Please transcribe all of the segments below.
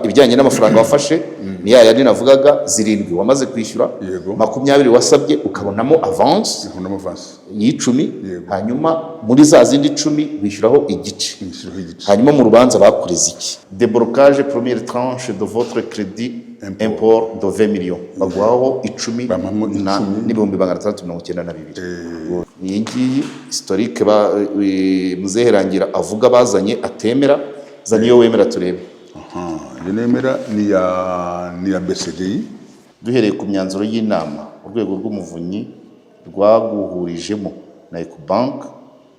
ibijyanye n'amafaranga wafashe ni ya yandi navugaga 7 wamaze kwishyura 20 wasabye ukabonamo avance y'10 hanyuma muri za zindi 10 wishyuraho igice hanyuma mu rubanza bakureze iki déblocage première tranche de votre crédit import de 20 millions bagwaho 10 n'ibihumbi 692 iyi ngiyi historique muzeherangira avuga bazanye atemera zaniyo wemera turebe nemera ni ya BCDI duhereye ku myanzuro y'inama urwego rw'umuvunyi rwaguhurijemo na Ecobank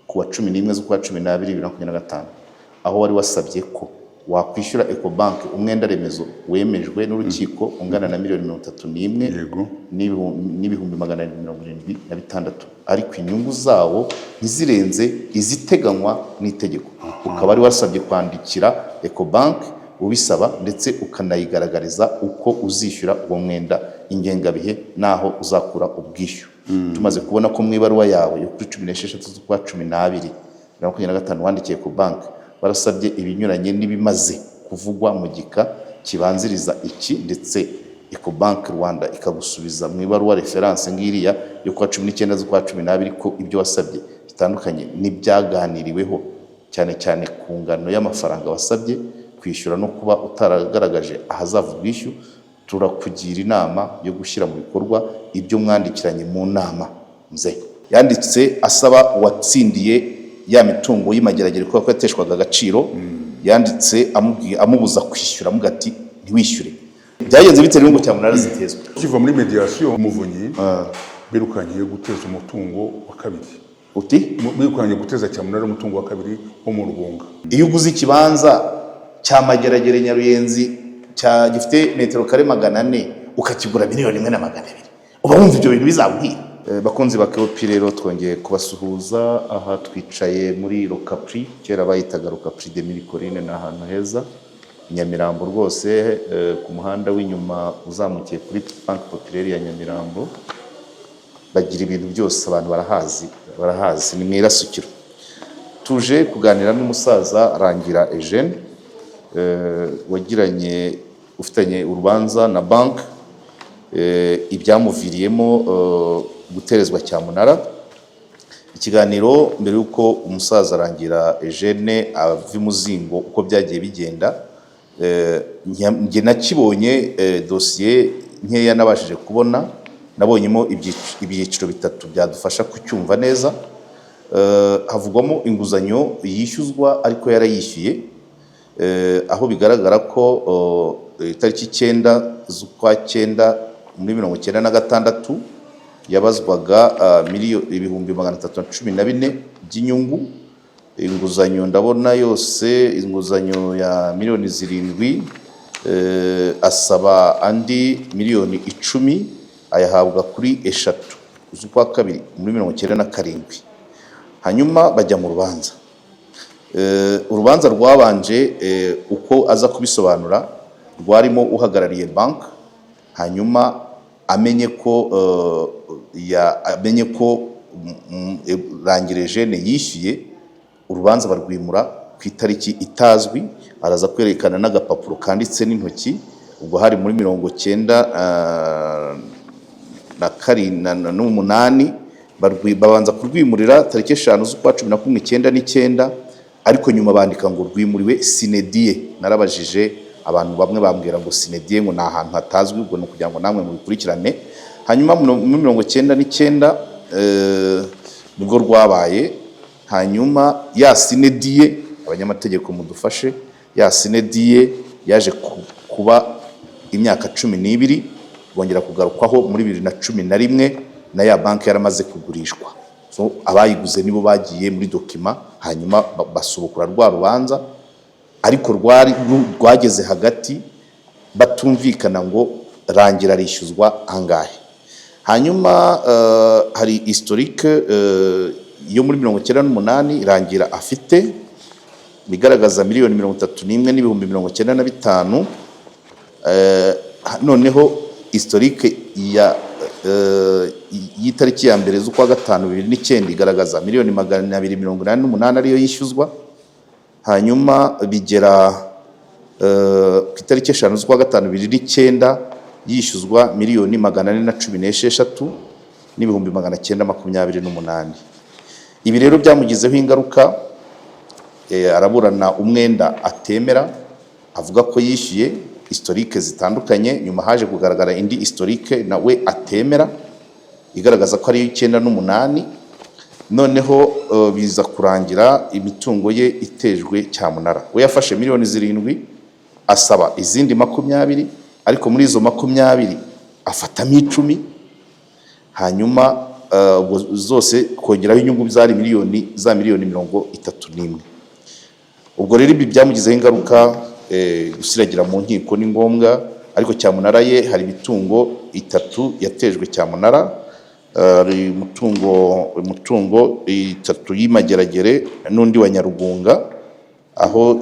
ku wa 11 z'ukwa 12 2025 aho wari wasabye ko wakwishyura Ecobank umwenda remezo wemejwe n'urukiko ungana na $31 n'ibihumbi 776 ariko inyungu zawo ntizirenze iziteganywa n'itegeko ukaba ari wasabye kwandikira Ecobank ubisaba ndetse ukanayigaragariza uko uzishyura uwo mwenda ingengabihe naho uzakura ubwishyu tumaze kubona ko mu ibaruwa yawe yo kuri 16 z'ukwa 12 2025 wandikiye ku bank barasabye ibinyuranye n'ibimaze kuvugwa mu gika kibanziriza iki ndetse Ecobank Rwanda ikagusubiza mu ibaruwa reference ngiriya yo kwa 19 z'ukwa 12 ko ibyo wasabye bitandukanye n'ibyaganiriweho cyane cyane ku ngano y'amafaranga wasabye kwishyura no kuba utaragaragaje ahazava ubwishyu turakugira inama yo gushyira mu bikorwa ibyo mwandikiranye mu nama mze yanditse asaba watsindiye ya mitungo y'imageragere ko yateshwaga agaciro yanditse amubuza kwishyura mugati ntiwishyure byagenze bitewe n'ingo cyamunara zitezwe kiva muri mediation umuvunyi birukanye guteza umutungo wa kabiri uti birukanye guteza cyamunara umutungo wa kabiri wo mu Rugunga iyo uguze ikibanza cyamageragere Nyaruyenzi cya gifite metero kare 400 ukakigura $1,200,000 uba wumva ibyo bintu bizaguhira bakunzi bakeopi rero twongeye kubasuhuza aha twicaye muri Locapri kera bayitaga Locapri de Milicorine na ahantu heza Nyamirambo rwose ku muhanda w'inyuma uzamukiye kuri Banque Populaire ya Nyamirambo bagira ibintu byose abantu barahazi ni mwirasukiro tuje kuganira n'umusaza Rangira Eugene wagiranye ufitanye urubanza na bank ibyamuviriyemo guterezwa cyamunara ikiganiro mbere yuko umusaza Rangira Eugene avimuzingo uko byagiye bigenda nge nakibonye dossier nkeya nabashije kubona nabonyemo ibyiciro bitatu byadufasha kucyumva neza havugwamo inguzanyo yishyuzwa ariko yarayishyuye aho bigaragara ko itariki 9 z'ukwa 9 muri 1996 yabazwaga ibihumbi 314 by'inyungu inguzanyo ndabona yose inguzanyo ya miliyoni 7 asaba andi miliyoni 10 ayahabwa kuri 3 z'ukwa 2 muri 1997 hanyuma bajya mu rubanza urubanza rwabanje uko aza kubisobanura rwarimo uhagarariye bank hanyuma amenye ko Rangira Eugene yishyuye urubanza barwimura ku itariki itazwi araza kwerekana n'agapapuro kanditse n'intoki ubwo hari muri 1998 babanza kurwimurira tariki 5 z'ukwa 11 ariko nyuma bandika ngo rwimuriwe Sinedie narabajije abantu bamwe bambwira ngo Sinedie ngo na ahantu hatazwi ubwo no kugira ngo namwe mubikurikirane hanyuma mu 1999 nibwo rwabaye hanyuma ya Sinedie abanyamategeko mudufashe ya Sinedie yaje kuba imyaka 12 bongera kugarukwaho muri 2011 na ya banki yaramaze kugurishwa so abayiguze nibo bagiye muri document hanyuma basubukura rwa rubanza ariko rwageze hagati batumvikana ngo Rangira rishyuzwa angahe hanyuma hari historique yo muri 1998 Rangira afite bigaragaza miliyoni 31 n'ibihumbi 95 noneho historique ya y'itariki ya mbere z'ukwa 5 2009 igaragaza miliyoni 288 ariyo yishyuzwa hanyuma bigera ku itariki 5 z'ukwa gatanu 2009 yishyuzwa miliyoni 416 n'ibihumbi 928. Ibi rero byamugizeho ingaruka, araburana umwenda atemera, avuga ko yishyuye historique zitandukanye. Nyuma haje kugaragara indi historique nawe atemera igaragaza ko ari 9 n'8. Noneho biza kurangira imitungo ye itejwe cyamunara. We yafashe miliyoni 7 asaba izindi 20, ariko muri izo 20 afatamo 10, hanyuma zose kongeraho inyungu zari miliyoni 31. Ubwo rero ibi byamugizeho ingaruka, gusiragira mu nkiko ni ngombwa, ariko cyamunara ye hari imitungo 3 yatejwe cyamunara. Hari umutungo 3 y'Imageragere n'undi wa Nyarugunga, aho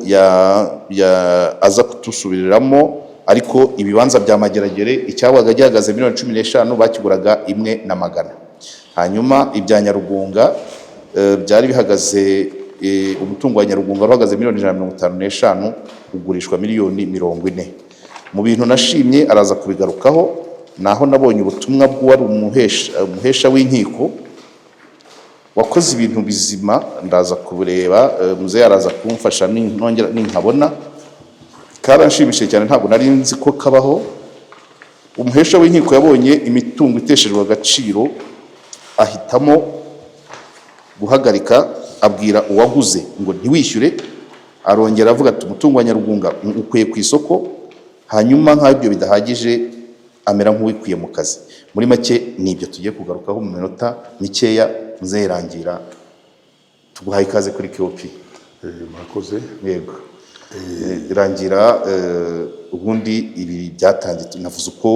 aza kutusubiriramo, ariko ibibanza bya Mageragere icyabaga gihagaze miliyoni 15 bakiguraga 1,100. Hanyuma ibya Nyarugunga byari bihagaze, umutungo wa Nyarugunga uhagaze miliyoni 155 ugurishwa miliyoni 40. Mu bintu nashimye araza kubigarukaho, naho nabonye ubutumwa bw'uwari umuhesha w'inkiko wakoze ibintu bizima, ndaza kubureba, muze araza kumfasha nongera ninkabona. Karanshimishije cyane, ntabwo nari nzi ko kabaho. Umuhesha w'inkiko yabonye imitungo iteshejwe agaciro, ahitamo guhagarika, abwira uwaguze ngo ntiwishyure, arongera avuga ati umutungo wa Nyarugunga ukwiye ku isoko. Hanyuma nk'ibyo bidahagije, amera nk'uwikwiye mu kazi. Muri make nibyo tugiye kugarukaho mu minota mikeya. Muzerangira, tuguhaye ikaze kuri KOP. Murakoze. Yego. Rangira, ubundi ibi byatangiye, navuze uko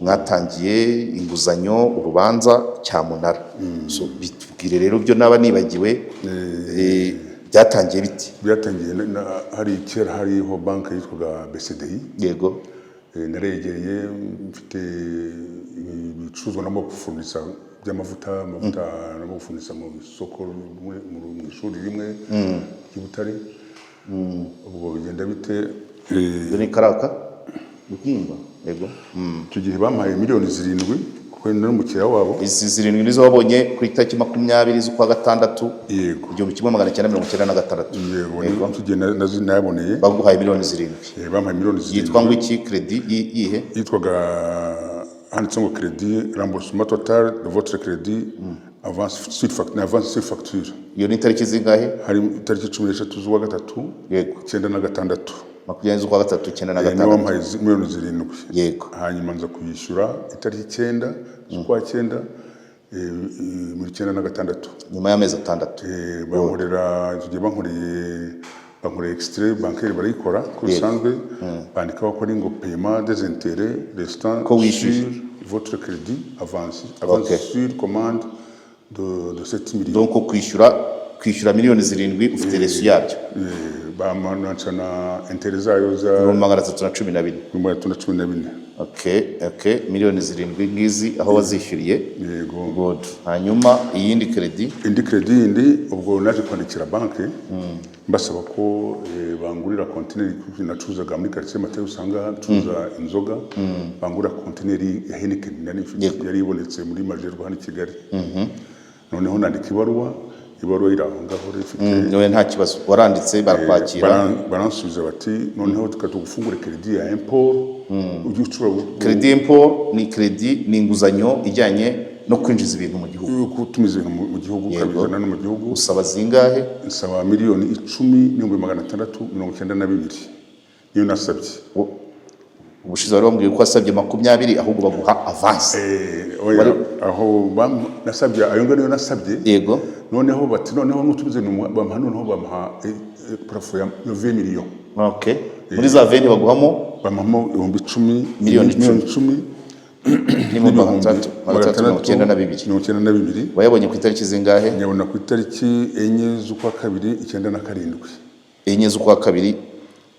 mwatangiye inguzanyo, urubanza cyamunara. So bitubwire rero byo naba nibagiwe, byatangiye biti? Byatangiye hari kera hariho banki yitwaga BCDI. Yego. Naregereye, mfite ibicuruzwa namo gufurnisa by'amavuta namo gufurnisa mu isoko, mu ishuri rimwe ry'Ibutare. Ubwo bigenda bite? Ni Karaka Buhimba. Yego. Icyo gihe bampaye miliyoni 7 kuko ni n'umukiriya wabo. Izi 7 nizo wabonye ku itariki 20 z'ukwa gatandatu. Yego. 1996. Yego. Tugiye naboneye. Baguhaye miliyoni 7. Bampaye miliyoni 7. Yitwa ngo iki credit yihe? Yitwaga handitse ngo credit remboursement total de votre crédit avance sur facture. Iyo ni tariki zingahe? Hari tariki 13 z'ukwa gatatu. Yego. 96. 20 z'ukwa gatatu 96. Niyo wampaye miliyoni 7. Yego. Hanyuma nza kuyishyura itariki 9 z'ukwa 9 muri 96. Nyuma y'amezi 6. Bankorera, tugiye bankoreye extrait bancaire barayikora ko bisanzwe, bandikaho ko ari ngo paiement des intérêts restants sur votre crédit avance sur commande de 7 millions. Donc kwishyura miliyoni 7 ufite resu yabyo. Bamanacana intérêt zayo za 312. Okay, miliyoni 7 ngizi aho wazishyuriye. Yego. Good. Hanyuma iyindi credit? Indi credit ubwo naje kwandikira banki, mbasaba ko bangurira container nacuzaga muri quartier Mateo, usanga tuza inzoga, bangurira container ya Heineken yari ibonetse muri Majerwa hano i Kigali. Noneho nandika ibaruwa iraho rifite. Noye nta kibazo waranditse, barakwakira, baransubiza bati noneho tukatugufungura credit ya import. Credit import ni credit, ni inguzanyo ijyanye no kwinjiza ibintu mu gihugu, gutumiza mu gihugu, kabizana no mu gihugu. Usaba zingahe? Nsaba miliyoni 10,692 niyo nasabye. Ubushize wari wambwiye ko wasabye 20, ahubwo baguha avance. Aho nasabye ayo ngano nasabye. Yego. Noneho bati noneho nutubize bamuha, noneho bamuha parafo ya 20 millions. Okay. Muri za 20 baguhamo bamamo 10 miliyoni 10 392. Wayabonye ku itariki zingahe? Nyabona ku itariki 4 z'ukwa 2 97. 4 z'ukwa 2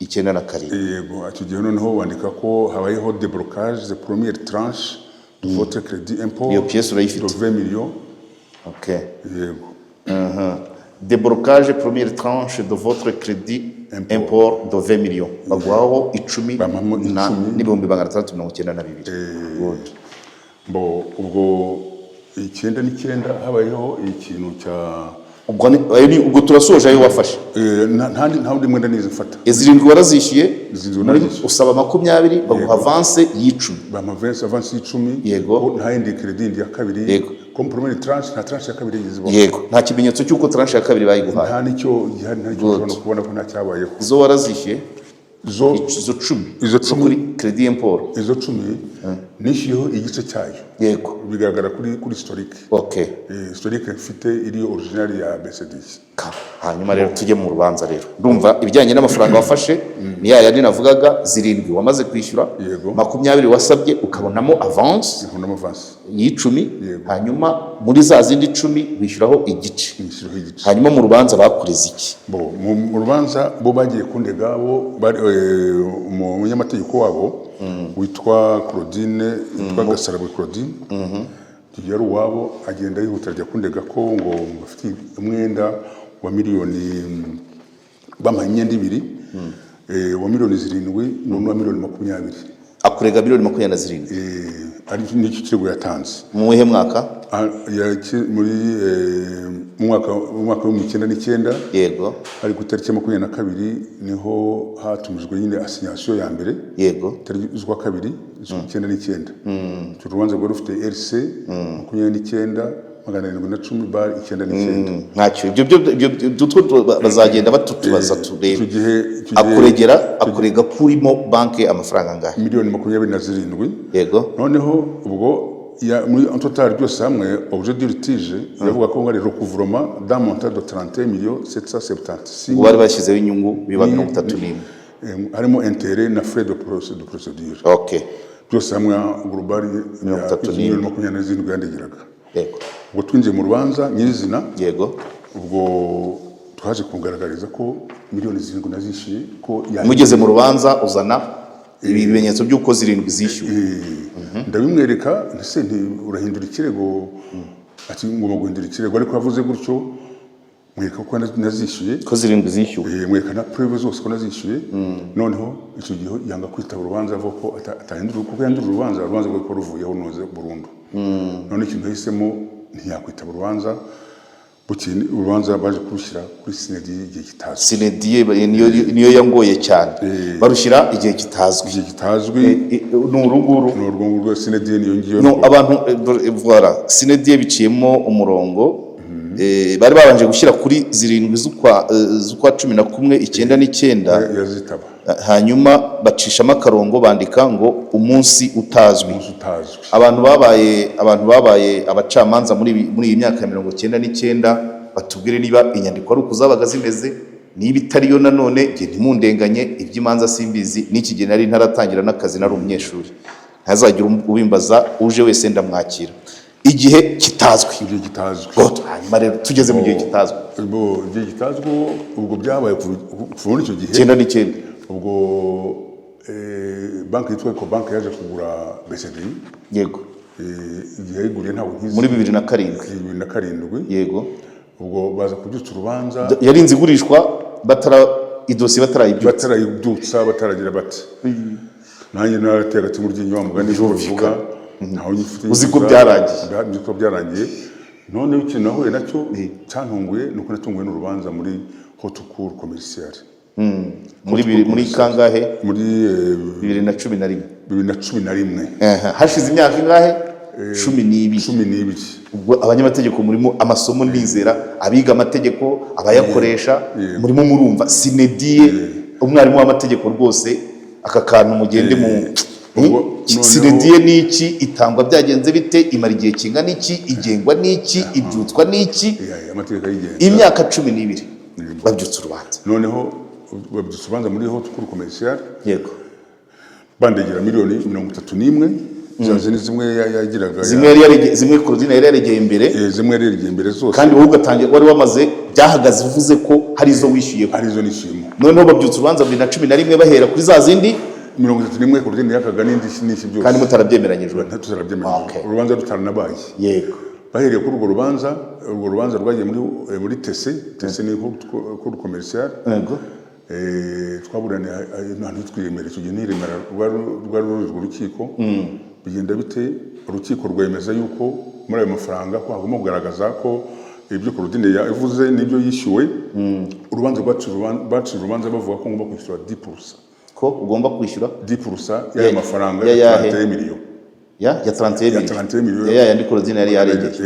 97. Yego. Icyo gihe noneho wandika ko habayeho déblocage de première tranche de votre crédit impôt. Iyo pièce urayifite? 20 millions. Okay. Yego. Déblocage première tranche de votre crédit import de 20 millions baguhaho 10 Bamamo na 10. n'ibihumbi 692 good Bo ubwo 9 habayeho ikintu cya ubwo turasoje ayo wafashe nta wundi mwenda nize mfata izirindwi warazishyuye Izirindwi narazishyuye. usaba 20 baguha avance y'10 bama avance y'10 Yego. nta yindi credit ya kabiri Yego. comme première tranche nta tranche ya kabiri yizibo yego nta kimenyetso cy'uko tranche ya kabiri bayiguhaye nta nicyo gihari nta cyo no kubona ko nta cyabayeho izo warazishyuye zo izo 10 Izo zo 10. kuri credit import izo 10 nishiyeho igice cyayo yego bigaragara kuri historique okay historique mfite iri original ya BCDC hanyuma rero tujye mu rubanza rero ndumva ibijyanye n'amafaranga wafashe ni yandi navugaga zirindwi wamaze kwishyura Yego. 20 wasabye ukabonamo avance nkunda avance y'10 Yego. hanyuma muri za zindi 10 wishyuraho igice nishiyeho igice hanyuma mu rubanza bakureze iki bo mu rubanza bo bagiye kundega bo mu munyamategeko wabo witwa Claudine witwa Gasarabwe Claudine yari uwabo agenda yihutira ajya kundega ko ngo bafite umwenda wa miliyoni bamuhaye imyenda 2 wa miliyoni 7 n'uwa miliyoni 20 akurega miliyoni 27 ari n'icyo kirego yatanze mu wihe mwaka muri mwaka wa 1999 yego ari ku tariki 22 niho hatumijwe nyine assignation ya mbere yego tariki z'ukwa kabiri z'ukwa 1999 cyo rubanza rwo rufite RC 29 710 bar 99 ntacyo ibyo bazagenda batutubaza turebe akurega kurimo banke amafaranga angahe miliyoni 27 yego noneho ubwo muri en total byose hamwe objet de litige yavuga ko ngari recouvrement d'un montant de 31 millions 776 bari bashyizeho inyungu biba 31 harimo intérêt na frais de procédure okay byose hamwe global 27 yandegeraga yego ubwo twinjiye mu rubanza nyirizina yego ubwo twaje kugaragariza ko miliyoni 7 nazishyuye ko mugeze mu rubanza uzana ibimenyetso by'uko 7 zishyuwe ndabimwereka ntese urahindura ikirego ati ngomba guhindura ikirego ariko yavuze gutyo mwereka ko nazishyuye ko 7 zishyuwe mwereka na preuve zose ko nazishyuye noneho icyo gihe yanga kwitaba urubanza avuga ko atahindura kuko yandura urubanza rwo ko ruvuyeho noze burundu none ikintu yahisemo ntiyakwitaba urubanza bukene urubanza baje kurushyira kuri sinedi igihe kitazwi sinedi niyo yangoye cyane barushyira igihe kitazwi ni urunguru rwa sinedi niyo ngiyo no abantu voilà sinedi biciyemo umurongo bari babanje gushyira kuri 7 z'ukwa 11 9 yazitaba hanyuma bacishamo akarongo bandika ngo umunsi utazwi abantu babaye abacamanza muri iyi myaka ya 99 batubwire niba inyandiko ari ukuzabaga zimeze niba itari yo nanone nge ntimundenganye iby'imanza simbizi n'iki gihe nari ntaratangira n'akazi nari umunyeshuri ntazagira ubimbaza uje wese ndamwakira igihe kitazwi hanyuma rero tugeze mu gihe kitazwi igihe kitazwi ubwo byabaye kuva icyo gihe 99 ubwo banki yitwa Ecobank yaje kugura BCD yego igihe yiguriye ntabwo nkizi muri 2007 yego ubwo baza kubyutsa urubanza yarinze igurishwa idosiye batarayibyutsa bataragira bati nanjye narateye agati mu ryinyo wamugani ejo bivuga ntaho nyifite uzi ko byarangiye none ikintu nahuye nacyo cyantunguye nuko natunguwe n'urubanza muri haute cour commerciale muri kangahe muri 2011 hashize imyaka ingahe 12 ubwo abanyamategeko murimo amasomo nizera abiga amategeko abayakoresha murimo murumva sinediye umwarimu w'amategeko rwose aka kantu mugende mu sinediye niki itangwa byagenze bite imara igihe kingana iki igengwa niki ibyutswa niki imyaka 12 babyutsa urubanza noneho babyutsa urubanza muri haute cour commerciale yego bandegera miliyoni 31 zimwe yagiraga zimwe Claudine yari yaregeye imbere zimwe yari yaregeye imbere zose kandi wowe ugatangira wari wamaze byahagaze uvuze ko hari izo wishyuye arizo nishyuyemo noneho babyutsa urubanza 2011 bahera kuri za zindi 31 Claudine yakaga n'indishyi byose kandi mutarabyemeranyijwe ntituzarabyemeranyijwe urubanza rutaranabaye yego bahereye kuri urwo rubanza rwagiye muri TC ni cour commerciale yego twaburanye ahantu twiyemera icyo gihe niremera rwari urwo rukiko bigenda bite urukiko rwemeza yuko muri ayo mafaranga ko hagomba kugaragaza ko ibyo Claudine yavuze n'ibyo yishyuwe urubanza baciye urubanza bavuga ko ngomba kwishyura 10%, ko ugomba kwishyura 10% y'ayo mafaranga ya 30 miliyoni ya 31 miliyoni ya yandi Claudine yari yaregeje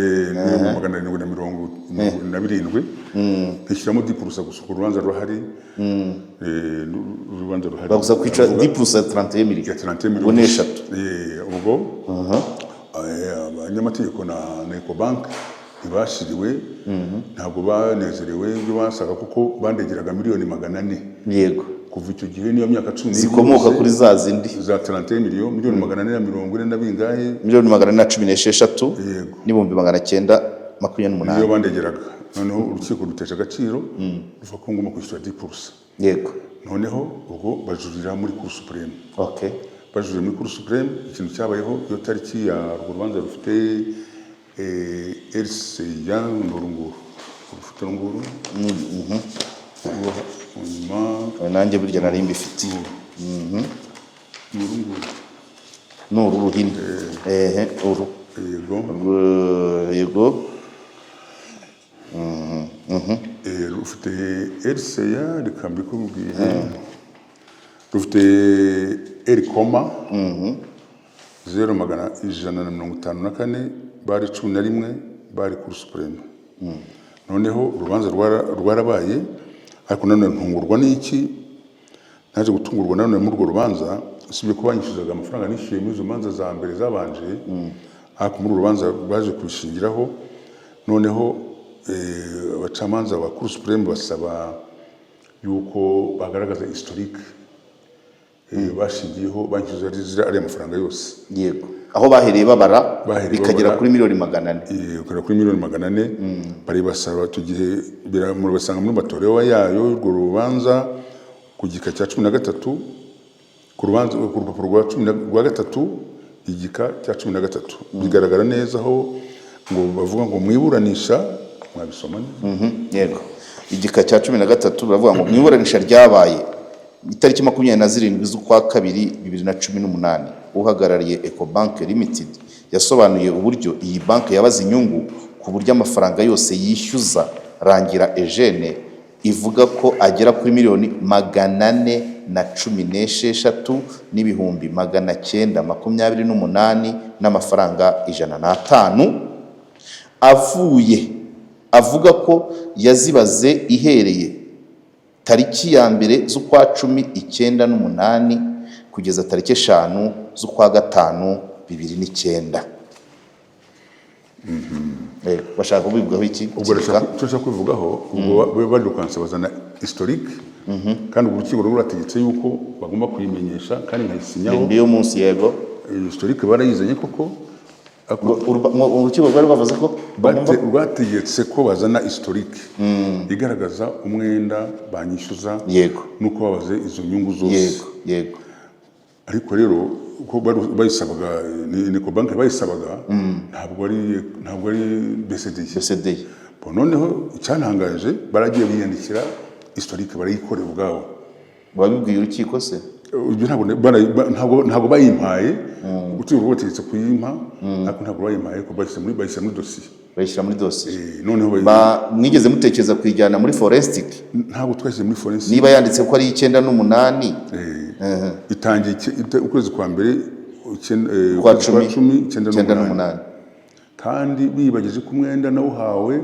magana 727 nkishyiramo 10% gusa ku rubanza ruhari urubanza ruhari bagusa kwica 10% 31 miliyoni ubone eshatu ubwo abanyamategeko na Ecobank ntibashiriwe ntabwo banezerewe ibyo basaga kuko bandegeraga miliyoni 400 yego kuva icyo gihe niyo myaka 10 zikomoka kuri za zindi za 31 miliyoni 440 na bingahe miliyoni 416 n'ibihumbi 928 niyo bandegeraga noneho urukiko rutesha agaciro ruva ko ngomba kwishyura 10%, yego noneho ubwo bajurira muri Cour Supreme. Okay, bajurira muri Cour Supreme ikintu cyabayeho iyo tariki ya rubanza rufite RCA n'urunguru rufite urunguru nanjye burya nari mbifite n'uru ruhini uru yego rufite RCA rikambi kubwiye rufite Erikoma 0,154 bari 11 bari Cour Supreme. Noneho urubanza rwarabaye ariko none ntungurwa n'iki naje gutungurwa none muri urwo rubanza sibye ko banyishyuzaga amafaranga nishyuye muri izo manza za mbere zabanje ariko muri urubanza baje kubishingiraho noneho abacamanza ba Cour Supreme basaba yuko bagaragaza historique bashingiyeho banyishyuza ari amafaranga yose yego aho bahereye babara bikagera kuri miliyoni 400 ukora kuri miliyoni 400 bari basaba tugihe biramuri basanga muri batorewa yayo urwo rubanza ku gika cya 13 ku rubanza ku rupapuro rwa 13 igika cya 13 bigaragara neza aho ngo bavuga ngo mwiburanisha mwabisomanye yego igika cya 13 baravuga ngo mwiburanisha ryabaye itariki 27 z'ukwa 2 2018 uhagarariye Ecobank Limited yasobanuye uburyo iyi banki yabaze inyungu ku buryo amafaranga yose yishyuza Rangira Eugene ivuga ko agera kuri miliyoni 416 n'ibihumbi 928 n'amafaranga 105 avuga ko yazibaze ihereye tariki ya mbere z'ukwa 19 kugeza tariki 5 z'ukwa 5 2009 bashaka kubivugaho iki ubwo rashaka kubivugaho ubwo badukanse bazana historique kandi urukiko rurategetse yuko bagomba kuyimenyesha kandi nkayisinyaho ndiyo munsi yego historique barayizanye koko urukiko rwari bavuze ko rwategetse ko bazana historique igaragaza umwenda banyishyuza yego nuko babaze izo nyungu zose yego ariko rero uko bayisabaga Ecobank bayisabaga ntabwo ari BCD noneho icyantangaje baragiye biyandikira historique barayikorera ubwabo babibwiye urukiko se ibyo ntabwo bayimpaye urukiko rwategetse kuyimpa ariko ntabwo bayimpaye ko bayishyira muri dosiye noneho mwigeze mutekereza kuyijyana muri forensic ntabwo twashyize muri forensic niba yanditse ko ari 9 itangiye ukwezi kwa mbere kwa 10 kandi bibageje ku mwenda nawuhawe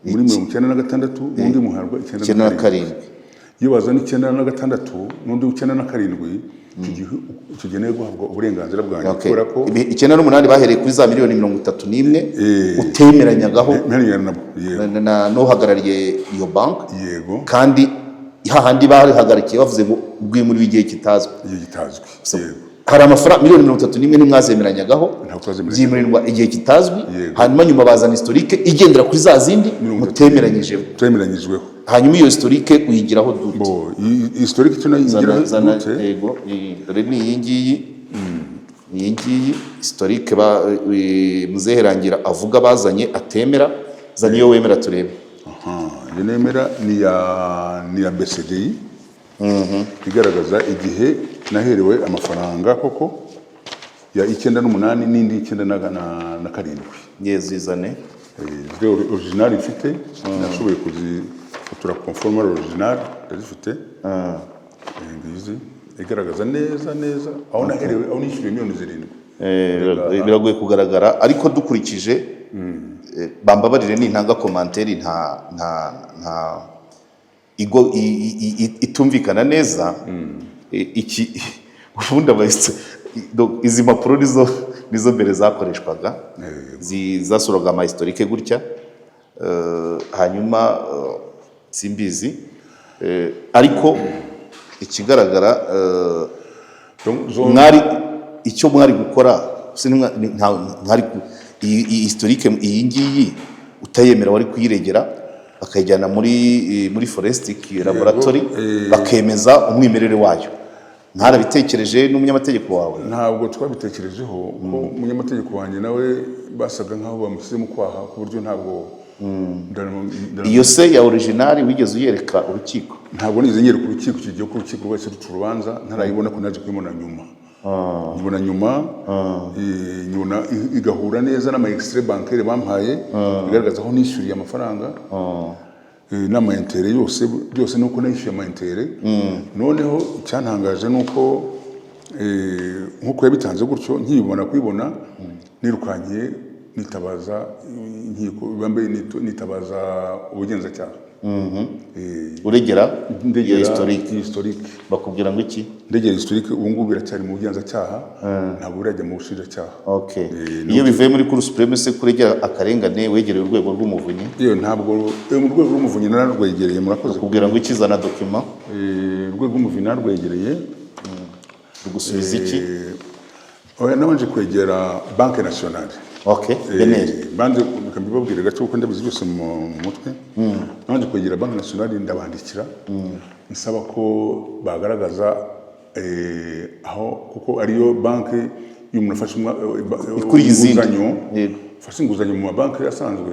muri 96 n'undi muharwa 97 iyo bazana 96 n'undi 97 tugeneye guhabwa uburenganzira bwanjye kubera ko 98 bahereye kuri za miliyoni 31 utemeranyagaho n'uhagarariye iyo bank yego kandi hahandi bahagarikiye bavuze ngo ubwimuri w'igihe kitazwi hari amafaranga miliyoni 31 nimwazemeranyagaho byimurirwa igihe kitazwi hanyuma nyuma bazana historique igendera kuri za zindi mutemeranyijweho hanyuma iyo historique uyigiraho dute historique cyo nayigira dute yego ni iyi ngiyi historique muzeherangira avuga bazanye atemera zaniyo wemera turebe iyo nemera ni ya BCDI igaragaza igihe naherewe amafaranga koko ya 98 n'indi 97. Yezizane original ifite nashoboye kuzifotora conforme original ndazifite ngizi igaragaza neza aho naherewe aho nishyuye miliyoni 7. Biragoye kugaragara ariko dukurikije bambabarire n'intanga commentaire nta itumvikana neza iki ubundi abayise izi mpapuro nizo mbere zakoreshwaga zasuraga ama historique gutya hanyuma simbizi ariko ikigaragara icyo mwari gukora ntari historique iyi ngiyi utayemera wari kuyiregera bakayijyana muri forensic laboratory bakemeza umwimerere wayo. Ntarabitekereje n'umunyamategeko wawe? Ntabwo twabitekerejeho ko umunyamategeko wanjye nawe basaga nkaho bamusize mu kwaha ku buryo ntabwo iyo se ya original wigeze uyereka urukiko? Ntabwo nize nyereka urukiko kigiye ku rukiko rwese ruturubanza ntarayibona ko naje kwimona nyuma. Nyibona nyuma igahura neza n'ama extrait bancaire bampaye bigaragaza aho nishyuriye amafaranga n'ama intérêt yose byose nuko nayishyuye ama intérêt. Noneho icyantangaje nuko nkuko yabitanze gutyo nkibona kwibona nirukanye nitabaza inkiko bambaye nitabaza ubugenzacyaha. Uregera historique bakubwira ngo iki? Ndegera historique ubu ngubu biracyari mu bugenzacyaha ntabwo urajya mu bushinjacyaha. Okay. Iyo bivuye muri Cour supreme se kuregera akarengane wegereye urwego rw'umuvunyi? Iyo ntabwo mu rwego rw'umuvunyi nararwegereye murakoze. Bakubwira ngo ikizana document? Urwego rw'umuvunyi nararwegereye rugusubiza iki? Oya nabanje kwegera Banque Nationale. Okay, beneri. Banje ukambibabwira gace uko ndabizi byose mu mutwe. Nabanje kwegera Banque Nationale ndabandikira nsaba ko bagaragaza aho kuko ariyo banke y'umuntu afashe inguzanyo fashe inguzanyo mu mabanki asanzwe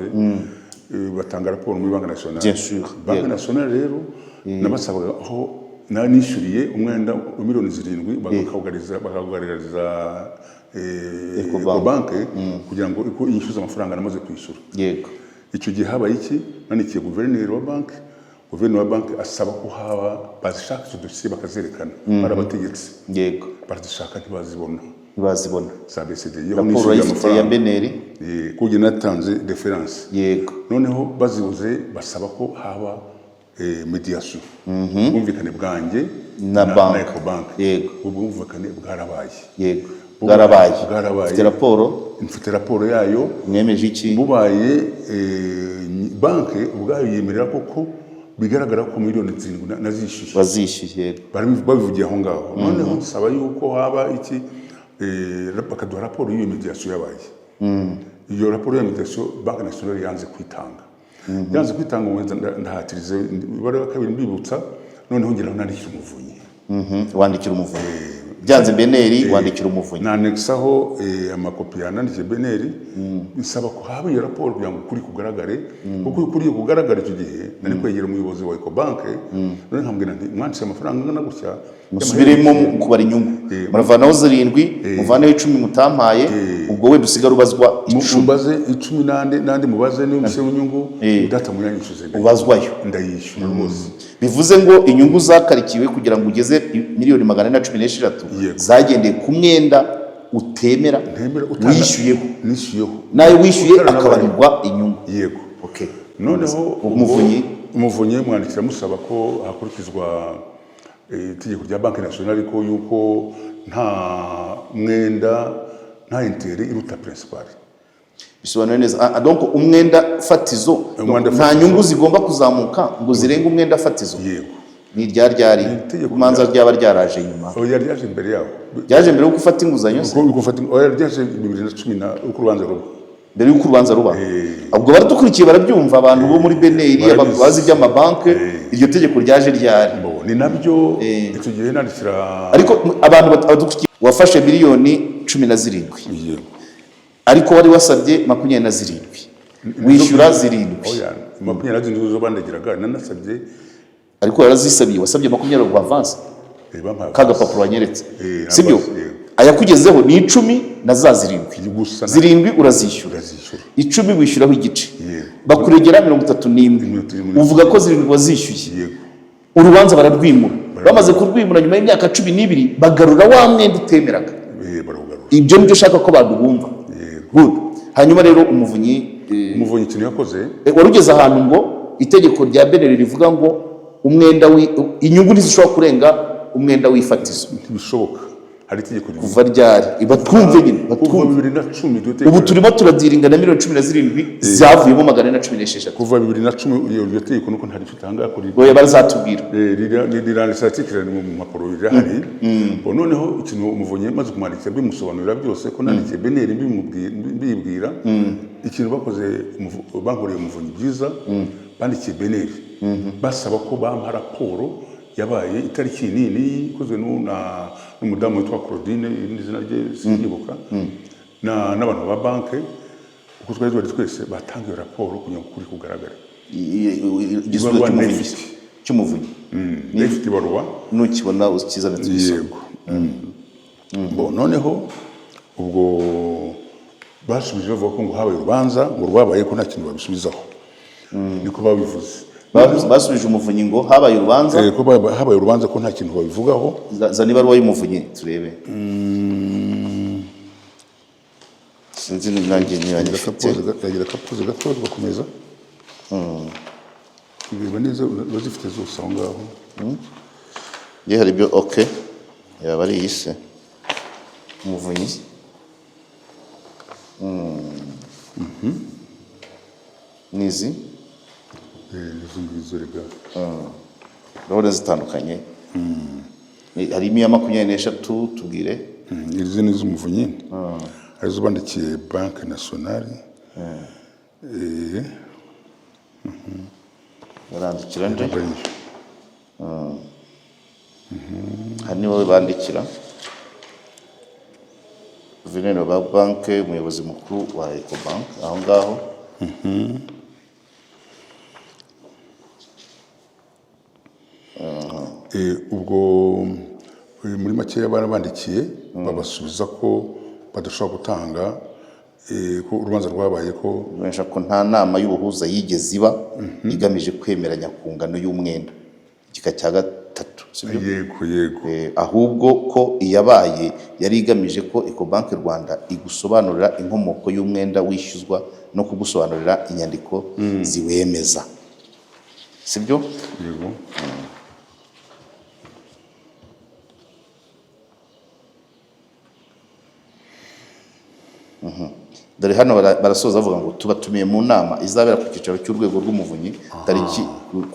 batanga raporo muri Banque Nationale. Bien sûr. Banque Nationale rero nabasabaga aho nanishyuriye umwenda wa miliyoni 7 bakawugaragariza Ecobank kugira ngo iko yishyuza amafaranga namaze kwishyura. Yego. Icyo gihe habaye iki nanikiye guverineri wa banki. Guverineri wa banki asaba ko haba bazishaka izo dosiye bakazerekana barabategetse. Yego. Barazishaka ntibazibona. Za BCD raporo ya beneri kugira natanze reference. Yego. Noneho bazibuze basaba ko haba mediation. Ubumvikane bwanjye na Ecobank. Yego. Ubumvikane bwarabaye. Yego. Bwarabaye. Mfite raporo yayo. Mwemeje iki? Bubaye banke ubwayo yemerera koko bigaragara ko miliyoni 7 nazishyuye. Bazishyuye. Babivugiye aho ngaho. Noneho nsaba yuko haba iki bakaduha raporo y'iyo mediation yabaye. Iyo raporo ya mediation Banque Nationale yanze kwitanga. Yanze kwitanga uwenza ndahatirize bari bakabiri mbibutsa noneho ngira nandikira umuvunyi. Wandikira umuvunyi. Byanze beneri wandikira umuvunyi. Nanexaho amakopi yanandikiye beneri nsaba ko haba iyo raporo kugira ngo kuri kugaragare kuko kuri kugaragara icyo gihe nari kwegera umuyobozi wa Ecobank none nkambwira nti mwanse amafaranga ngana gutya musubiremo kubara inyungu muravanaho 7 muvaneho 10 mutampaye ubwo we dusigara ubazwa 10 nandi mubaze ni umuse w'inyungu data munyanyishuze ubazwayo ndayishyura rwose. Bivuze ngo inyungu zakarikiwe kugira ngo ugeze miliyoni 416 zagendeye ku mwenda utemera wishyuyeho nayo wishyuye akabarirwa inyungu. Yego. Okay. Noneho umuvunyi mwandikira musaba ko hakurikizwa itegeko rya Banque Nationale ko yuko nta mwenda nta intérêt iruta principal. Bisobanura neza donc umwenda fatizo nta nyungu zigomba kuzamuka ngo zirenga umwenda fatizo. Yego. Ni ryari kumanza ryaba ryaraje nyuma? Oya ryaje imbere yaho. Ryaje mbere yo gufata inguzanyo se? Uko gufata oya ryaje 2010 uko rubanza ruba. ni nabyo icyo gihe nandikira ariko abantu badukurikiye wafashe miliyoni 17 ariko wari wasabye 27 wishyura 7 oya 27 zo bandagiraga nanasabye ariko yarazisabiye wasabye 20 kwa avance kaga papuro wanyeretse sibyo ayakugezeho ni 10 na za 7 urazishyura 10 wishyuraho igice bakuregera 31 uvuga ko 7 wazishyuye urubanza bararwimura bamaze kurwimura nyuma y'imyaka 12 bagarura wa mwenda utemeraga ibyo nibyo shaka ko badubumva good hanyuma rero umuvunyi ikintu yakoze warugeze ahantu ngo itegeko rya Beneri rivuga ngo umwenda inyungu ntizishobora kurenga umwenda wifatizo ntibishoboka hari itegeko kuva ryari ibatwumve nyine batwumve 2010 ubu turimo turadiringa na miliyoni 17 zavuyemo 416 kuva 2010 iyo tegeko nuko ntari fitanga kuri oya barazatubwira riranisatike mu maporo birahari noneho ikintu umuvunyi maze kumwandikira bimusobanurira byose ko nandikiye Beneri mbibwira ikintu bakoze bankoreye umuvunyi byiza bandikiye Beneri basaba ko bampa raporo yabaye itariki nini ikozwe n'umudamu witwa Claudine izina rye sinyibuka n'abantu ba banke uko twari twese batangiye raporo kugira ngo kuri kugaragara igizwe cy'umuvunyi n'ifite barwa nukibona ukiza yego noneho ubwo basubije bavuga ko ngo habaye urubanza ngo rwabaye ko nta kintu babisubizaho niko babivuze basubije umuvunyi ngo habaye urubanza ko habaye urubanza ko nta kintu babivugaho zani baruwa y'umuvunyi turebe sinzi nanjye yagira kapoze gato bakomeza ibiba neza bazifite zose aho ngaho ye hari byo okay yaba ari yise umuvunyi nizi n'izindi gahunda zitandukanye harimo iya 23 tubwire izi ni iz'umuvunyi arizo bandikiye Banque Nationale barandikira nde hani wowe bandikira guverineri wa banke umuyobozi mukuru wa Ecobank aho ngaho ubwo muri make barabandikiye babasubiza ko badashobora gutanga ko urubanza rwabaye ko bensha ko nta nama y'ubuhuza yigeze iba igamije kwemeranya ku ngano y'umwenda igika cya 3 sibyo yego ahubwo ko iyabaye yari igamije ko Ecobank Rwanda igusobanurira inkomoko y'umwenda wishyuzwa no kugusobanurira inyandiko ziwemeza sibyo yego dore hano barasoza bavuga ngo tubatumiye mu nama izabera ku cyicaro cy'urwego rw'umuvunyi tariki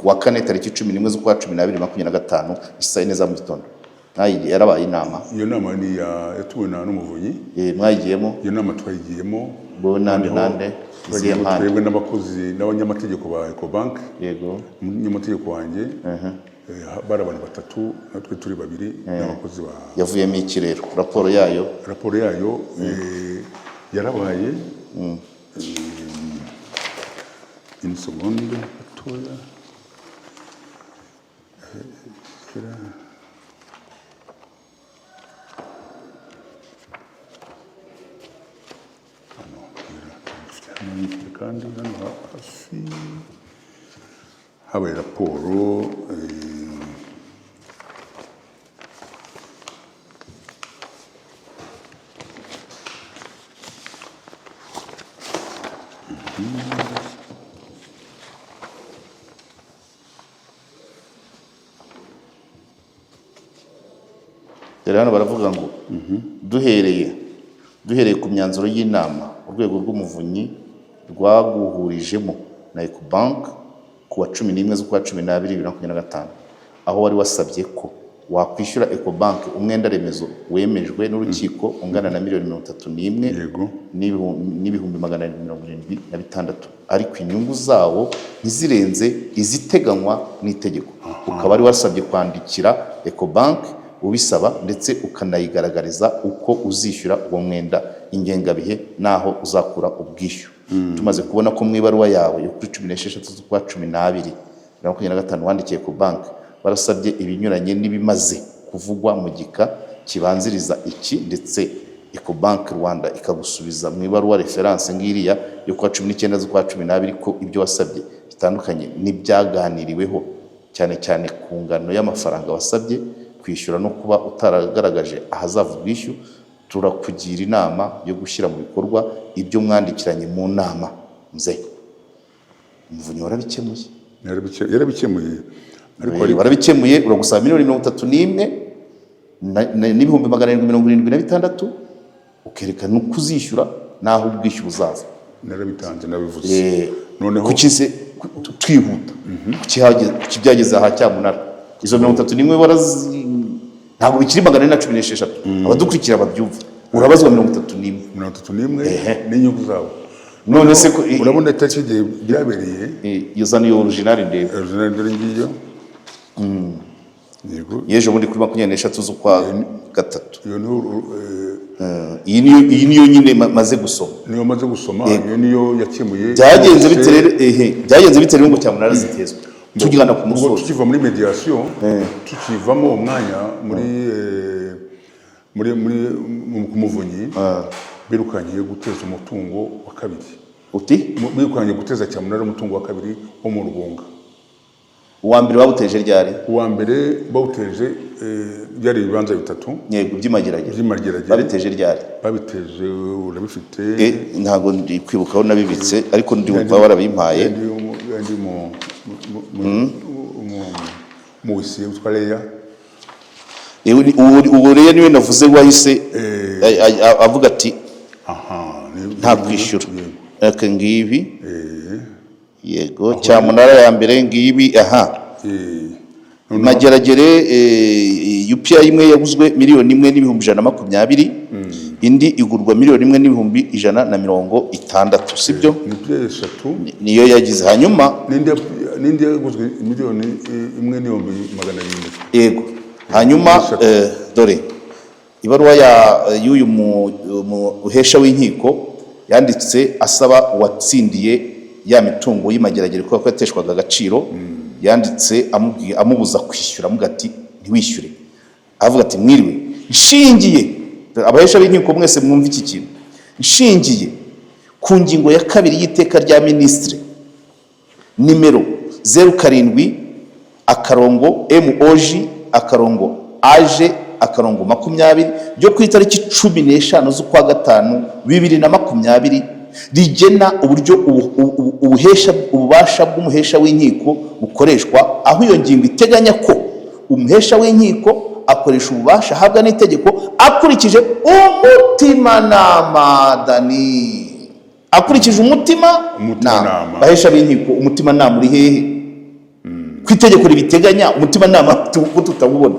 wa 4 tariki 11 z'ukwa 12 2025 isa 4 za mu gitondo nayi yarabaye inama iyo nama ni yatuwe n'umuvunyi mwayigiyemo iyo nama twayigiyemo bo nande iziye mpande twebwe n'abakozi n'abanyamategeko ba Ecobank yego n'umunyamategeko wanjye bari abantu 3 natwe turi 2 n'abakozi ba yavuyemo iki rero raporo yayo yarabaye une seconde toya kandi hano hafi habaye raporo hano baravuga ngo duhereye ku myanzuro y'inama urwego rw'umuvunyi rwaguhurijemo na Ecobank ku wa 11 z'ukwa 12 2025 aho wari wasabye ko wakwishyura Ecobank umwenda remezo wemejwe n'urukiko ungana na miliyoni 31 yego n'ibihumbi 776 ariko inyungu zawo ntizirenze iziteganywa n'itegeko ukaba wari wasabye kwandikira Ecobank ubisaba ndetse ukanayigaragariza uko uzishyura uwo mwenda ingengabihe naho uzakura ubwishyu tumaze kubona ko mu ibaruwa yawe yo kuri 16 z'ukwa 12 2025 wandikiye ku banki barasabye ibinyuranye n'ibimaze kuvugwa mu gika kibanziriza iki, ndetse Ecobank Rwanda ikagusubiza mu ibaruwa reference ngiriya yo kwa 19 z'ukwa 12 ko ibyo wasabye bitandukanye n'ibyaganiriweho, cyane cyane ku ngano y'amafaranga wasabye kwishyura no kuba utaragaragaje ahazava ubwishyu, turakugira inama yo gushyira mu bikorwa ibyo mwandikiranye mu nama. Mzee Muvunyi warabikemuye? Yarabikemuye, ariko warabikemuye, uragusaba miliyoni 31 n'ibihumbi 776 ukerekana uko uzishyura naho ubwishyu buzaza. Narabitanze nabivuze. Noneho kukize twihuta kukibyageze aha cyamunara izo 31 warazi ntabwo bikiri 416 abadukurikira babyumva, urabazwa 31 n'inyungu zawo. None se urabona itaki byabereye iyo zana yo original ndende ngiyo yego yeje bundi kuri 23 z'ukwa gatatu. Iyo iyi niyo nyine maze gusoma, niyo maze gusoma, iyo niyo yakemuye. Byagenze biterere ngo cyamunara zitezwe tugirana ku musozo, tukiva muri mediation tukivamo umwanya muri Muvunyi birukanye guteza umutungo wa kabiri. Uti birukanye guteza cyamunara umutungo wa kabiri wo mu Rugunga. Uwa mbere bawuteje ryari? Uwa mbere bawuteje byari ibibanza bitatu. Yego by'imagerage babiteje ryari? Babiteje urabifite? Ntago ndi kwibukaho nabibitse, ariko ndi umva warabimpaye. Ndi mu wisi utwaleya. Ubu rero niwe navuze wahise avuga ati nta kwishyura. Aka ngibi yego cyamunara ya mbere ngibi mageragere UPI imwe yaguzwe miliyoni 1,120,000 indi igurwa miliyoni 1,160, sibyo? Niyo yagize. Hanyuma nindi yaguzwe miliyoni 1,700,000. Yego. Hanyuma dore ibaruwa y'uyu muhesha w'inkiko yanditse asaba watsindiye ya mitungo y'imageragere ko yateshwaga agaciro, yanditse amubuza kwishyura, amuga ati ntiwishyure. Avuga ati mwiriwe, nshingiye abahesha b'inkiko mwese mwumva iki kintu, nshingiye ku ngingo ya 2 y'iteka rya ministre nimero 07/MOJ/AJ/20 ryo ku itariki 15 z'ukwa gatanu 2020 rigena uburyo ububasha bw'umuhesha w'inkiko bukoreshwa, aho iyo ngingo iteganya ko umuhesha w'inkiko akoresha ububasha ahabwa n'itegeko akurikije umutimanama. Dani akurikije umutimanama. Bahesha b'inkiko umutimanama uri hehe? Ku itegeko ribiteganya umutimanama tutabubona,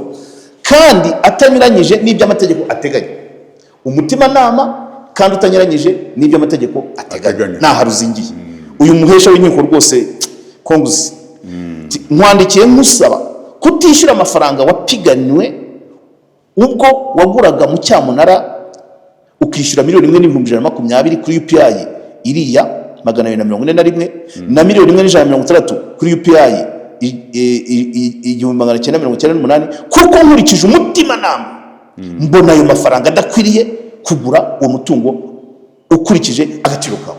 kandi atanyuranyije n'ibyo amategeko ateganya. Umutimanama kandi utanyuranyije n'ibyo amategeko ateganya nta haruzingiye. Uyu muhesha w'inkiko rwose konguzi mwandikiye musaba kutishyura amafaranga wapiganiwe ubwo waguraga mu cyamunara ukishyura miliyoni 1,120,000 kuri UPI iriya 241 na miliyoni 1,160 kuri UPI 1998, kuko nkurikije umutimanama mbona ayo mafaranga adakwiriye kugura uwo mutungo ukurikije agaciro kawo.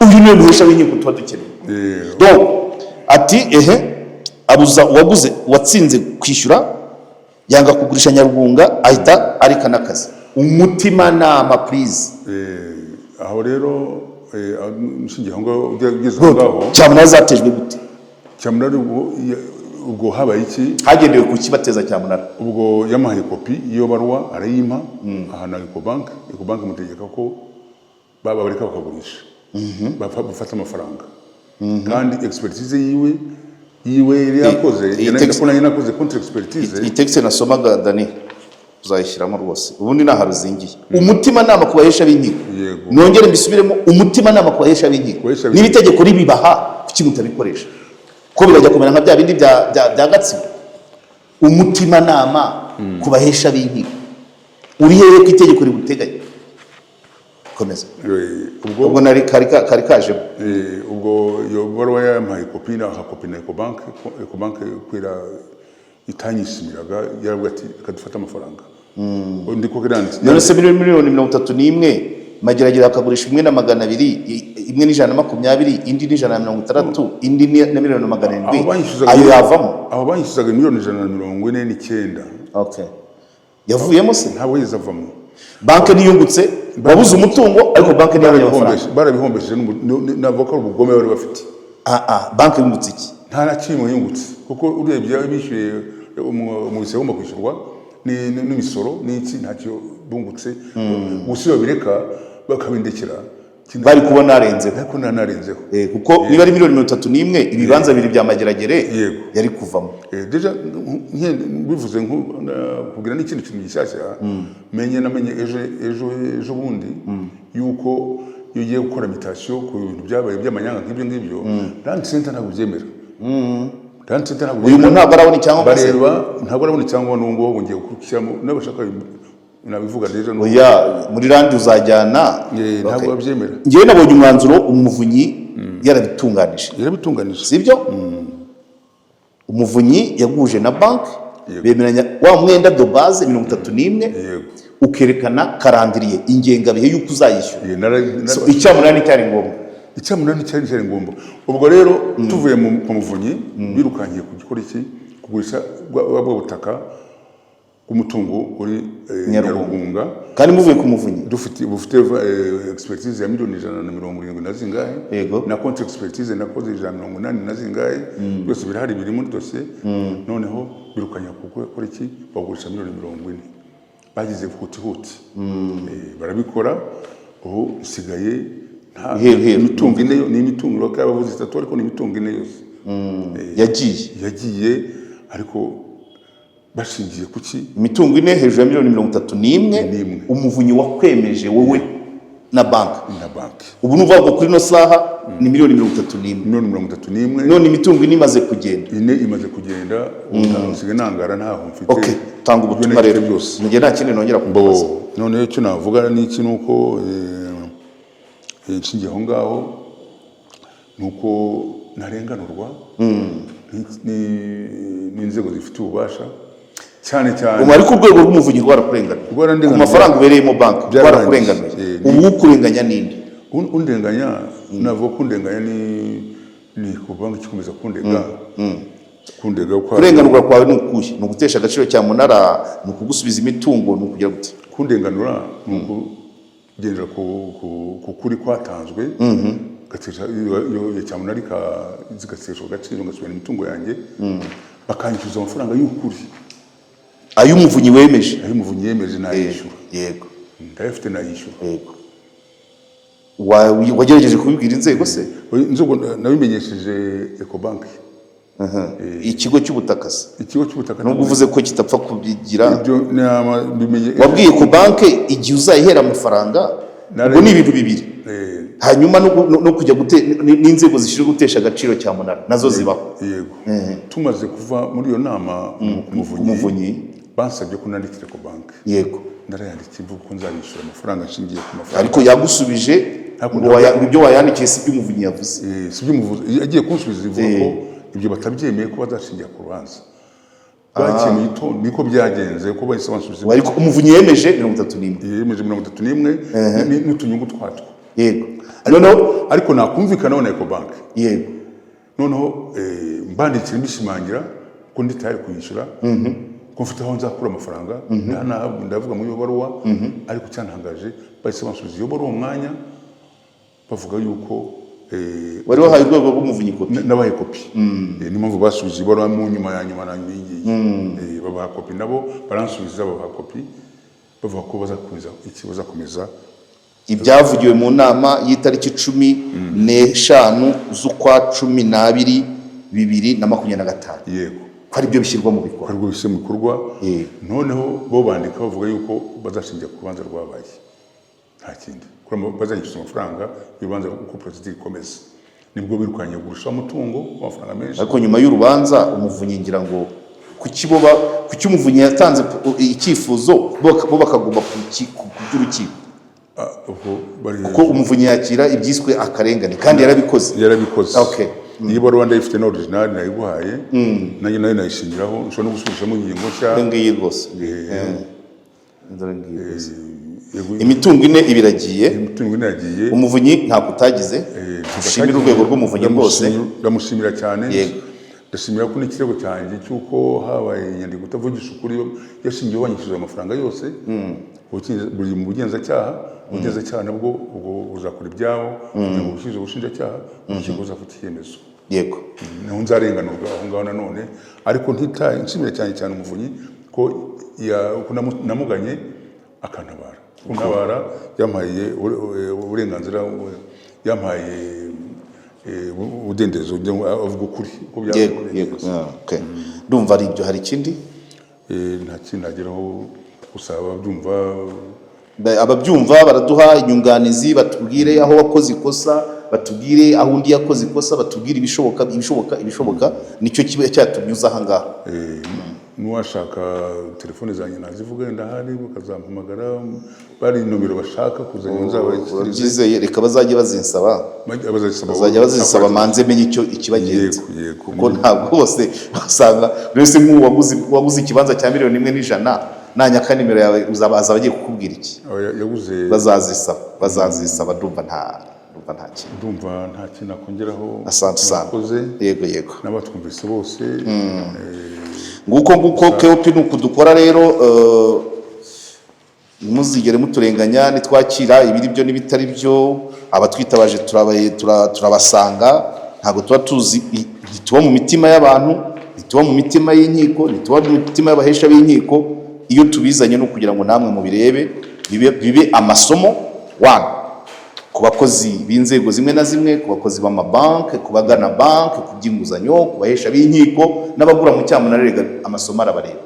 Uyu niwe muhesha w'inkiko tuba dukeneye. Donc ati abuza uwaguze watsinze kwishyura, yanga kugurisha Nyarugunga, ahita arika n'akazi. Umutimanama please. Aho rero nshingiye ngo ugeze ngaho cyamunara zatejwe gute? Cyamunara ubwo habaye iki? Hagendewe ku kibateza cyamunara. Ubwo yamahaye kopi iyo barwa arayima ahana Ecobank mutegeka ko baba bareka bakagurisha. Bafata amafaranga. Kandi expertise yiwe yakoze yanakoze contre expertise. Itexte nasomaga Dani uzayishyiramo rwose. Ubundi naharuzingiye. Umutimanama ku bahesha b'inkiko. Nongere mbisubiremo, umutimanama ku bahesha b'inkiko. Nibitegeko ribibaha kuki mutabikoresha? Ko birajya kumera nka bya bindi bya Gatsibo. Umutimanama ku bahesha b'inkiko uri hehe ku itegeko ributeganya? komeza ubwo nari kari kaje ubwo yo baruwa yampaye kopi na kopi na Ecobank kwira itanyishimiraga yaravuga ati kadufata amafaranga ndiko kiranze none se miliyoni 31 magerageza akagurisha imwe na 200 imwe ni 120 indi ni 160 indi ni na miliyoni 700 ayo yavamo abo banyishuzaga miliyoni 149. okay yavuyemo se ntabwo yizavamo banke niyungutse babuze umutungo ariko banke barabihombeje n'avoka ubugome bari bafite banke yungutse iki nta na kimwe yungutse kuko urebye bishyuye mu ise gomba kwishyurwa n'imisoro n'iki ntacyo bungutse gusiba bireka bakabindekera bari kubona arenzeho ariko nanarenzeho kuko niba ari miliyoni 31 ibibanza bibiri bya mageragere yari kuvamo deja bivuze kugira n'ikintu gishyashya namenye ejo bundi yuko yugiye gukora imitation ku bintu byabaye by'amanyanga nk'ibyo Land Center ntabwo byemera Land Center ntabwo uyu muntu ntabwo arabona icyangombwa bareba ntabwo arabona icyangombwa n'ubwo ngiye gukurikiramo n'abashaka nabivuga deja oya muri Land uzajyana ntabwo babyemera ngiye nabonye umwanzuro umuvunyi yarabitunganije sibyo umuvunyi yaguje na bank bemeranya wa mwenda de base 31 ukerekana karandiriye ingengabihe yuko uzayishyura icyamunani cyari ngombwa ubwo rero tuvuye mu muvunyi birukangiye kugikora iki kugurisha bwa butaka umutungo uri Nyarugunga kandi muvuye ku muvunyi bufite expertise ya miliyoni 170 na zingahe na contre expertise na code 180 na zingahe byose birahari biri muri dossier noneho birukanya gukora iki bagurisha miliyoni 40 bagize huti barabikora ubu sigaye nta imitungo ine ni imitungo y'abavuzi 3 ariko ni imitungo ine yose yagiye ariko bashingiye kuki imitungo ine hejuru ya miliyoni 31 umuvunyi wakwemeje wowe na bank ubu nuvuga ko kuri no saha ni miliyoni 31 none imitungo ine imaze kugenda utansiga nangara ntaho mfite okay tanga ubutumwa rero byose ngiye nta kindi nongera kumbaza none cyo navuga ni iki nuko nshingiye aho ngaho nuko narenganurwa ni inzego zifite ububasha cyane umari ku rwego rw'umuvunyi rwarakurenganya ku mafaranga ubereyemo banki rwarakurenganuye ubu ukurenganya ninde undenganya navuga ko undenganya ni ku banki ikomeza kundega kurenganurwa kwawe ni ukuye ni ugutesha agaciro cya munara ni ukugusubiza imitungo ni ukugira gute kundenganura ni ukugendera ku kuri kwatanzwe gatesha iyo cya munara zigatesha agaciro ngasubira imitungo yanjye bakanyishyuza amafaranga y'ukuri ay'umuvunyi wemeje nayishyura yego ndayafite nayishyura yego wagerageje kubibwira inzego se inzego nabimenyesheje Ecobank ikigo cy'ubutaka nubwo uvuze ko kitapfa kubigira wabwiye Ecobank igihe uzayihera amafaranga ubwo ni ibintu bibiri hanyuma no kujya n'inzego zishinzwe gutesha agaciro cya munara nazo zibaho yego tumaze kuva muri iyo nama umuvunyi bansabye ko nandikira Ecobank yego ndarayandikira ko nzabishyura amafaranga nshingiye ku mafaranga ariko yagusubije ibyo wayandikiye si byo umuvunyi yavuze si byo umuvunyi yagiye kunsubiza ivuga ko ibyo batabyemeye ko bazashingira ku rubanza bakiye mu gitondo niko byagenze ko bahise bansubiza ariko umuvunyi yemeje 31 yemeje 31 n'utunyungu twatwo yego noneho ariko nakumvikana na Ecobank yego noneho mbandikira mbishimangira ko ndi tayari kuyishyura ko mfite aho nzakura amafaranga ndavuga mu baruwa ariko cyantangaje bahise bansubiza iyo baruwa umwanya bavuga yuko wari wahaye urwego rw'umuvunyi kopi nabaye kopi ni mpamvu basubije ibaruwa mu nyuma nangiye babaha kopi nabo baransubiza babaha kopi bavuga ko bazakomeza ibyavugiwe mu nama y'itariki 15 z'ukwa 12 2025 yego ko ari byo bishyirwa mu bikorwa noneho bo bandika bavuga yuko bazashingira ku rubanza rwabaye nta kindi bazanyishyuza amafaranga y'urubanza uko procedure ikomeza nibwo birukanye gurisha umutungo w'amafaranga menshi ariko nyuma y'urubanza umuvunyi ngira ngo kuki umuvunyi yatanze icyifuzo bo bakagomba ku by'urukiko kuko umuvunyi yakira ibyiswe akarengane kandi yarabikoze okay. Iyi baruwa ndayifite na original nayiguhaye nanjye nayo nayishingiraho nshobora no gusubishamo ingingo nshya ngiyi rwose imitungo ine ibiragiye umuvunyi nta kutagize dushimira urwego rw'umuvunyi rwose ndamushimira cyane ndashimira ko n'ikirego cyanjye cy'uko habaye inyandiko utavugisha ukuri yashingiyeho wanyishyuza amafaranga yose buri mu bugenzacyaha nabwo ubwo uzakora ibyabo kugira ngo bushyuze ubushinjacyaha urukiko ruzafata icyemezo yego naho nzarenganurwa aho ngaho nanone ariko nshimira cyane umuvunyi ko namuganye akantabara kuntabara yampaye uburenganzira yampaye ubudendezo avuga ukuri uko okay. Ndumva ari ibyo hari ikindi nta kintu nageraho gusaba ababyumva baraduha inyunganizi batubwire aho wakoze ikosa batubwire aho undi yakoze ikosa batubwire ibishoboka nicyo kiba cyatunyuza aha ngaha n'uwashaka telefone zanjye nazivuga ndahari bakazampamagara bari nomero bashaka kuzanya nzabazizeye reka bazajye bazisaba manze menye icyo ikibagenza kuko ntabwo bose basanga bese nk'uwaguze ikibanza cya $1,100,000 nanyaka nimero yawe uzabaza bagiye kukubwira iki bazazisaba ndumva nta kintu nakongeraho asante yego n'abatwumvise bose nguko KOP nuko dukora rero muzigere muturenganya nitwakira ibiri byo n'ibitari byo abatwitabaje turabasanga ntago tuba tuzi tuba mu mitima y'abantu tuba mu mitima y'inkiko tuba mu mitima y'abahesha b'inkiko iyo tubizanye no kugira ngo namwe mu birebe bibe amasomo ku bakozi b'inzego zimwe na zimwe ku bakozi b'amabanki ku bagana banki ku by'inguzanyo ku bahesha b'inkiko n'abagura mu cyamunara amasomo arabareba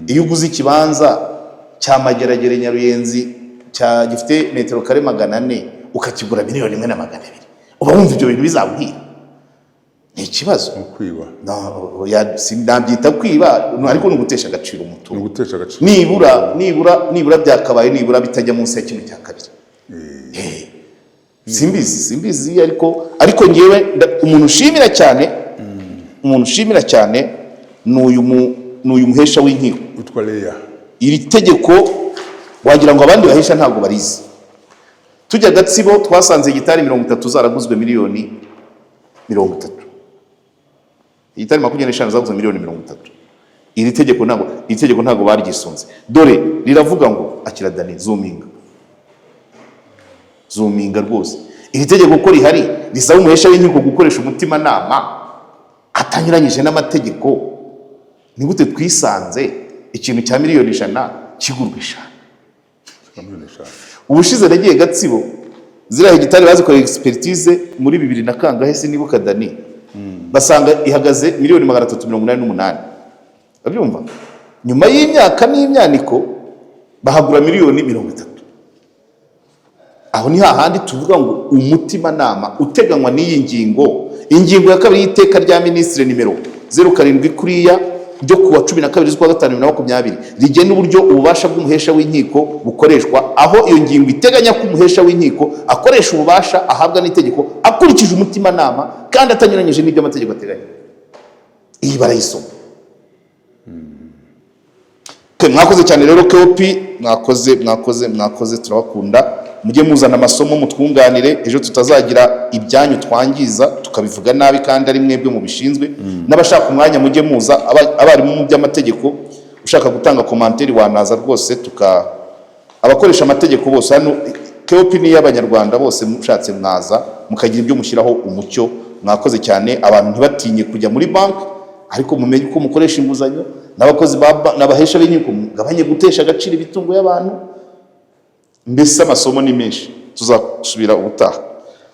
iyo uguze ikibanza cya Mageragere Nyaruyenzi gifite metero kare 400 ukakigura $1,200,000 uba wumva ibyo bintu bizabwira ni ikibazo kwiba sinabyita kwiba ariko ni ugutesha agaciro umutungo nibura byakabaye nibura bitajya munsi ya 1/2 simbizi ariko ngewe umuntu ushimira cyane n'uyu muhesha w'inkiko utwa Leya iri tegeko wagira ngo abandi bahesha ntabwo barizi tujya Gatsibo twasanze hegitari 30 zaraguzwe $1,30,000 hegitari 25 zaguzwe $1,30,000 iri tegeko ntabwo baryisunze dore riravuga ngo akira Dani zuminga rwose iri tegeko ko rihari risaba umuhesha w'inkiko gukoresha umutima nama atanyuranyije n'amategeko ni gute twisanze ikintu cya $1,100,000 kigurwa 5 ubushize nagiye Gatsibo zira hegitari bazikoreye expertise muri 2000 na kangahe sinibuka Dani basanga ihagaze $388,000 abyumva nyuma y'imyaka n'imyaniko bahagura $1,30,000 aho ni hahandi tuvuga ngo umutima nama uteganywa n'iyi ingingo ya kabiri y'iteka rya minisitiri nimero 07 kuriya ryo kuwa 12/5/2020 rigena uburyo ububasha bw'umuhesha w'inkiko bukoreshwa aho iyo ngingo iteganya ko umuhesha w'inkiko akoresha ububasha ahabwa n'itegeko akurikije umutima nama kandi atanyuranyije n'ibyo amategeko ateganya iyi barayisoma mwakoze cyane rero KOP mwakoze turabakunda mujye muzana amasomo mutwunganire ejo tutazagira ibyanyu twangiza tukabivuga nabi kandi ari mwebwe mu bishinzwe n'abashaka umwanya mujye muza abarimu mu by'amategeko ushaka gutanga komanteri wanaza rwose abakoresha amategeko bose hano KOP ni y'abanyarwanda bose mushatse mwaza mukagira ibyo mushyiraho umucyo mwakoze cyane abantu ntibatinye kujya muri banki ariko mumenye uko mukoresha inguzanyo n'abakozi n'abahesha b'inkiko mugabanye gutesha agaciro ibitungo y'abantu mbese amasomo ni menshi tuzasubira ubutaha